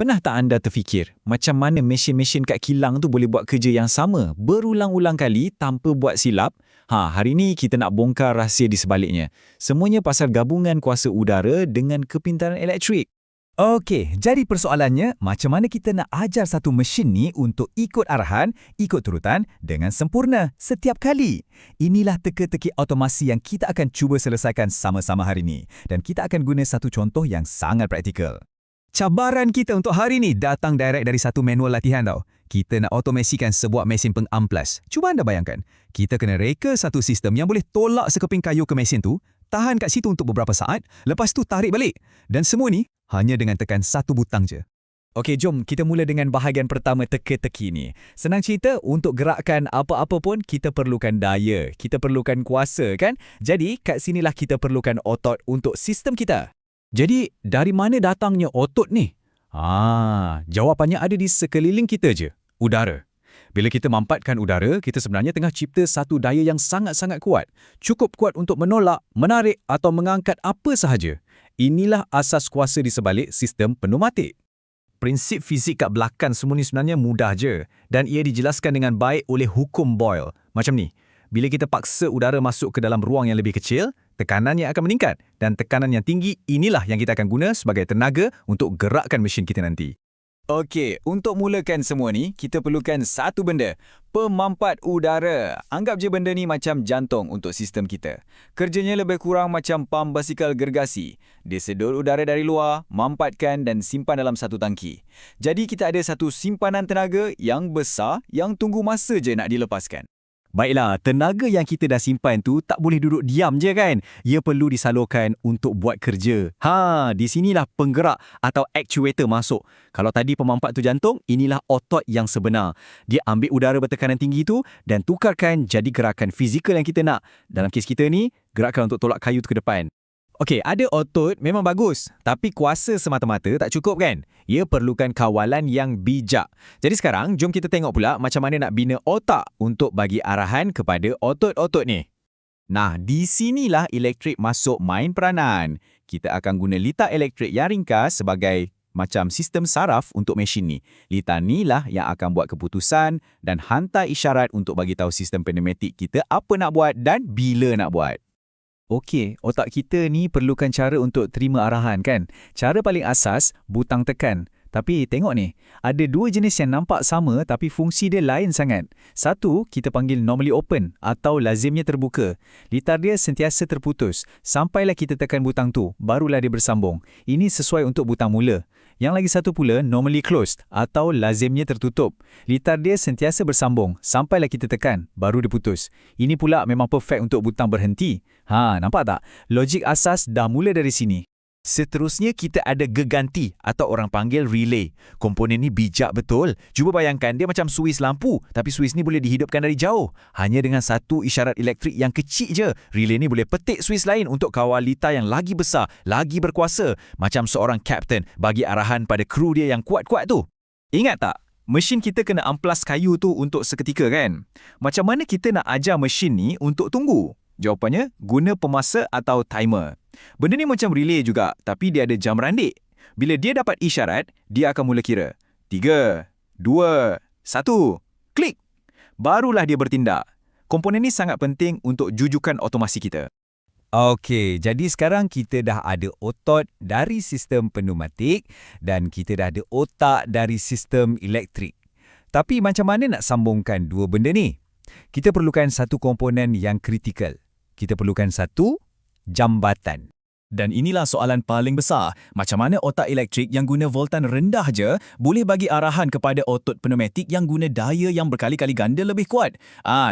Pernah tak anda terfikir macam mana mesin-mesin kat kilang tu boleh buat kerja yang sama berulang-ulang kali tanpa buat silap? Hari ni kita nak bongkar rahsia di sebaliknya. Semuanya pasal gabungan kuasa udara dengan kepintaran elektrik. Okey, jadi persoalannya, macam mana kita nak ajar satu mesin ni untuk ikut arahan, ikut turutan dengan sempurna setiap kali? Inilah teka-teki automasi yang kita akan cuba selesaikan sama-sama hari ni. Dan kita akan guna satu contoh yang sangat praktikal. Cabaran kita untuk hari ni datang direct dari satu manual latihan tau. Kita nak automasikan sebuah mesin pengamplas. Cuba anda bayangkan, kita kena reka satu sistem yang boleh tolak sekeping kayu ke mesin tu, tahan kat situ untuk beberapa saat, lepas tu tarik balik. Dan semua ni hanya dengan tekan satu butang je. Okey, jom kita mula dengan bahagian pertama teka-teki ni. Senang cerita, untuk gerakkan apa-apa pun kita perlukan daya, kita perlukan kuasa kan? Jadi kat sinilah kita perlukan otot untuk sistem kita. Jadi, dari mana datangnya otot ni? Jawapannya ada di sekeliling kita je, udara. Bila kita mampatkan udara, kita sebenarnya tengah cipta satu daya yang sangat-sangat kuat. Cukup kuat untuk menolak, menarik atau mengangkat apa sahaja. Inilah asas kuasa di sebalik sistem pneumatik. Prinsip fizik kat belakang semua ni sebenarnya mudah je dan ia dijelaskan dengan baik oleh hukum Boyle. Macam ni, bila kita paksa udara masuk ke dalam ruang yang lebih kecil, tekanannya akan meningkat dan tekanan yang tinggi inilah yang kita akan guna sebagai tenaga untuk gerakkan mesin kita nanti. Okey, untuk mulakan semua ni, kita perlukan satu benda, pemampat udara. Anggap je benda ni macam jantung untuk sistem kita. Kerjanya lebih kurang macam pam basikal gergasi. Dia sedut udara dari luar, mampatkan dan simpan dalam satu tangki. Jadi kita ada satu simpanan tenaga yang besar yang tunggu masa je nak dilepaskan. Baiklah, tenaga yang kita dah simpan tu tak boleh duduk diam je kan? Ia perlu disalurkan untuk buat kerja. Di sinilah penggerak atau actuator masuk. Kalau tadi pemampat tu jantung, inilah otot yang sebenar. Dia ambil udara bertekanan tinggi tu dan tukarkan jadi gerakan fizikal yang kita nak. Dalam kes kita ni, gerakan untuk tolak kayu tu ke depan. Okey, ada otot memang bagus, tapi kuasa semata-mata tak cukup kan? Ia perlukan kawalan yang bijak. Jadi sekarang, jom kita tengok pula macam mana nak bina otak untuk bagi arahan kepada otot-otot ni. Nah, di sinilah elektrik masuk main peranan. Kita akan guna litar elektrik yang ringkas sebagai macam sistem saraf untuk mesin ni. Litar ni lah yang akan buat keputusan dan hantar isyarat untuk bagi tahu sistem pneumatik kita apa nak buat dan bila nak buat. Okey, otak kita ni perlukan cara untuk terima arahan kan? Cara paling asas, butang tekan. Tapi tengok ni, ada dua jenis yang nampak sama tapi fungsi dia lain sangat. Satu, kita panggil normally open atau lazimnya terbuka. Litar dia sentiasa terputus. Sampailah kita tekan butang tu, barulah dia bersambung. Ini sesuai untuk butang mula. Yang lagi satu pula, normally closed atau lazimnya tertutup. Litar dia sentiasa bersambung. Sampailah kita tekan, baru dia putus. Ini pula memang perfect untuk butang berhenti. Nampak tak? Logik asas dah mula dari sini. Seterusnya kita ada geganti atau orang panggil relay. Komponen ni bijak betul. Cuba bayangkan dia macam suis lampu, tapi suis ni boleh dihidupkan dari jauh. Hanya dengan satu isyarat elektrik yang kecil je. Relay ni boleh petik suis lain untuk kawal litar yang lagi besar, lagi berkuasa. Macam seorang kapten bagi arahan pada kru dia yang kuat-kuat tu. Ingat tak? Mesin kita kena amplas kayu tu untuk seketika kan? Macam mana kita nak ajar mesin ni untuk tunggu? Jawapannya, guna pemasa atau timer. Benda ni macam relay juga, tapi dia ada jam randik. Bila dia dapat isyarat, dia akan mula kira. 3, 2, 1, klik! Barulah dia bertindak. Komponen ni sangat penting untuk jujukan otomasi kita. Okey, jadi sekarang kita dah ada otot dari sistem pneumatik dan kita dah ada otak dari sistem elektrik. Tapi macam mana nak sambungkan dua benda ni? Kita perlukan satu komponen yang kritikal. Kita perlukan satu jambatan. Dan inilah soalan paling besar. Macam mana otak elektrik yang guna voltan rendah je boleh bagi arahan kepada otot pneumatik yang guna daya yang berkali-kali ganda lebih kuat?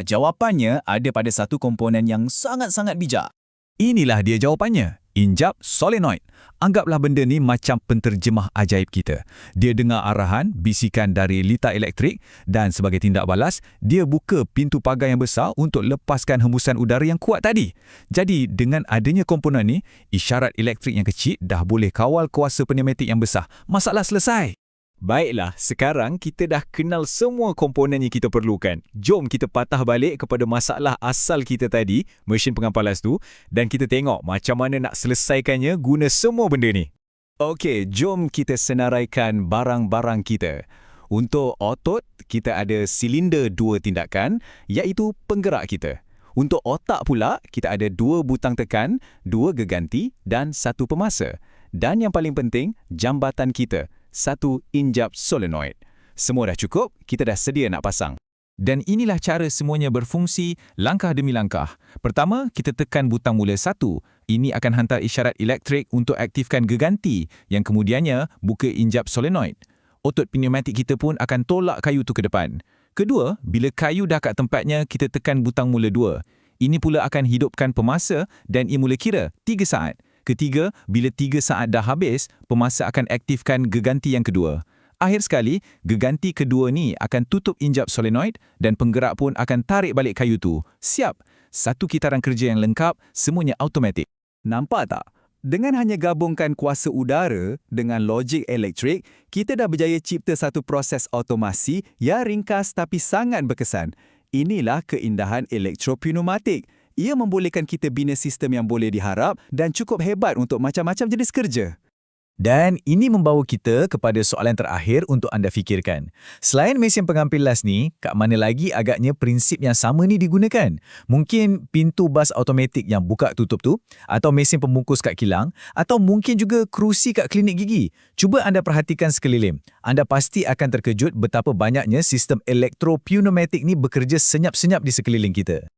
Jawapannya ada pada satu komponen yang sangat-sangat bijak. Inilah dia jawapannya. Injap solenoid. Anggaplah benda ni macam penterjemah ajaib kita. Dia dengar arahan, bisikan dari litar elektrik dan sebagai tindak balas, dia buka pintu pagar yang besar untuk lepaskan hembusan udara yang kuat tadi. Jadi, dengan adanya komponen ni, isyarat elektrik yang kecil dah boleh kawal kuasa pneumatik yang besar. Masalah selesai. Baiklah, sekarang kita dah kenal semua komponen yang kita perlukan. Jom kita patah balik kepada masalah asal kita tadi, mesin pengampalas tu, dan kita tengok macam mana nak selesaikannya guna semua benda ni. Okey, jom kita senaraikan barang-barang kita. Untuk otot, kita ada silinder 2 tindakan, iaitu penggerak kita. Untuk otak pula, kita ada 2 butang tekan, 2 geganti dan 1 pemasa. Dan yang paling penting, jambatan kita, 1 injap solenoid. Semua dah cukup, kita dah sedia nak pasang. Dan inilah cara semuanya berfungsi langkah demi langkah. Pertama, kita tekan butang mula 1. Ini akan hantar isyarat elektrik untuk aktifkan geganti yang kemudiannya buka injap solenoid. Otot pneumatik kita pun akan tolak kayu tu ke depan. Kedua, bila kayu dah kat tempatnya, kita tekan butang mula 2. Ini pula akan hidupkan pemasa dan ia mula kira 3 saat. Ketiga, bila 3 saat dah habis, pemasa akan aktifkan geganti yang kedua. Akhir sekali, geganti kedua ni akan tutup injap solenoid dan penggerak pun akan tarik balik kayu tu. Siap! Satu kitaran kerja yang lengkap, semuanya automatik. Nampak tak? Dengan hanya gabungkan kuasa udara dengan logik elektrik, kita dah berjaya cipta satu proses automasi yang ringkas tapi sangat berkesan. Inilah keindahan elektropneumatik. Ia membolehkan kita bina sistem yang boleh diharap dan cukup hebat untuk macam-macam jenis kerja. Dan ini membawa kita kepada soalan terakhir untuk anda fikirkan. Selain mesin pengampil las ni, kat mana lagi agaknya prinsip yang sama ni digunakan? Mungkin pintu bas automatik yang buka tutup tu, atau mesin pembungkus kat kilang, atau mungkin juga kerusi kat klinik gigi. Cuba anda perhatikan sekeliling. Anda pasti akan terkejut betapa banyaknya sistem elektropneumatik ni bekerja senyap-senyap di sekeliling kita.